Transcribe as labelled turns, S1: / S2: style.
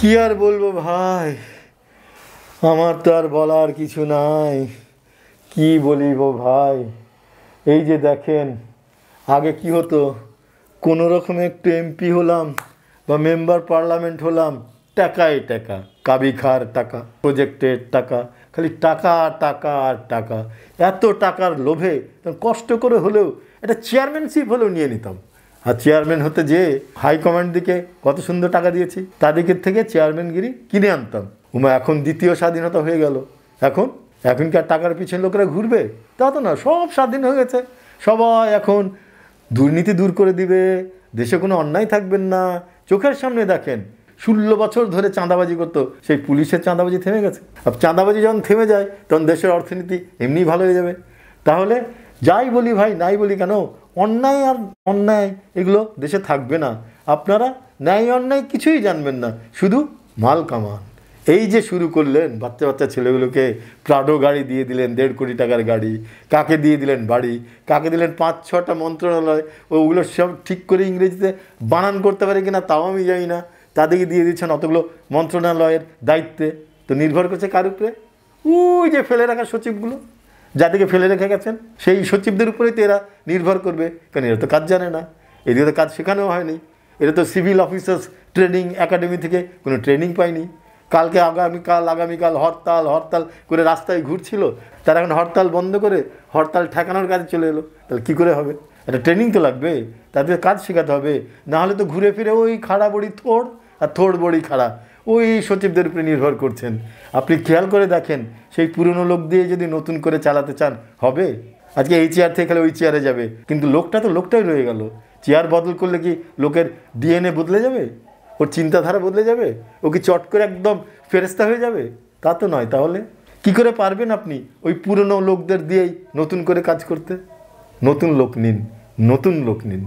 S1: কি আর বলবো ভাই, আমার তো আর বলার কিছু নাই। কি বলিব ভাই, এই যে দেখেন, আগে কি হতো, কোনো রকমে একটু এমপি হলাম বা মেম্বার পার্লামেন্ট হলাম, টাকায় টাকা, কাবি খার টাকা, প্রজেক্টের টাকা, খালি টাকা টাকা আর টাকা। এত টাকার লোভে কষ্ট করে হলেও একটা চেয়ারম্যানশিপ হলেও নিয়ে নিতাম। আর চেয়ারম্যান হতে যে হাইকমান্ড দিকে কত সুন্দর টাকা দিয়েছি, তাদেরকে থেকে চেয়ারম্যানগিরি কিনে আনতাম। এখন দ্বিতীয় স্বাধীনতা হয়ে গেল, এখন কি আর টাকার পিছনে লোকেরা ঘুরবে? তা তো না, সব স্বাধীন হয়ে গেছে। সবাই এখন দুর্নীতি দূর করে দিবে, দেশে কোনো অন্যায় থাকবেন না। চোখের সামনে দেখেন, 16 বছর ধরে চাঁদাবাজি করতো, সেই পুলিশের চাঁদাবাজি থেমে গেছে। আর চাঁদাবাজি যখন থেমে যায় তখন দেশের অর্থনীতি এমনিই ভালো হয়ে যাবে। তাহলে যাই বলি ভাই, নাই বলি কেন, অন্যায় আর অন্যায় এগুলো দেশে থাকবে না। আপনারা ন্যায় অন্যায় কিছুই জানবেন না, শুধু মাল কামান। এই যে শুরু করলেন, বাচ্চা বাচ্চা ছেলেগুলোকে প্রাডো গাড়ি দিয়ে দিলেন, 1.5 কোটি টাকার গাড়ি, কাকে দিয়ে দিলেন বাড়ি, কাকে দিলেন 5-6টা মন্ত্রণালয়, ওগুলো সব ঠিক করে ইংরেজিতে বানান করতে পারে কিনা তাও আমি জানি না, তাদেরকে দিয়ে দিচ্ছেন অতগুলো মন্ত্রণালয়ের দায়িত্বে। তো নির্ভর করছে কার উপরে? ওই যে ফেলে রাখা সচিবগুলো, যাদেরকে ফেলে রেখে গেছেন, সেই সচিবদের উপরেই তো এরা নির্ভর করবে। কারণ এরা তো কাজ জানে না, এদিকে তো কাজ শেখানোও হয়নি। এরা তো সিভিল অফিসার্স ট্রেনিং একাডেমি থেকে কোনো ট্রেনিং পায়নি। আগামীকাল হরতাল করে রাস্তায় ঘুরছিল, তারা এখন হরতাল বন্ধ করে হরতাল ঠেকানোর কাজে চলে এলো। তাহলে কী করে হবে? একটা ট্রেনিং তো লাগবে, তাদের কাজ শেখাতে হবে। নাহলে তো ঘুরে ফিরে ওই খাড়া বড়ি থোড় আর থোড় বড়ি খাড়া, ওই সচিবদের উপরে নির্ভর করছেন। আপনি খেয়াল করে দেখেন, সেই পুরনো লোক দিয়ে যদি নতুন করে চালাতে চান হবে? আজকে এই চেয়ার থেকে খেলে ওই চেয়ারে যাবে, কিন্তু লোকটা তো লোকটাই রয়ে গেল। চেয়ার বদল করলে কি লোকের ডিএনএ বদলে যাবে? ওর চিন্তাধারা বদলে যাবে? ও কি চট করে একদম ফেরেস্তা হয়ে যাবে? তা তো নয়। তাহলে কি করে পারবেন আপনি ওই পুরনো লোকদের দিয়েই নতুন করে কাজ করতে? নতুন লোক নিন।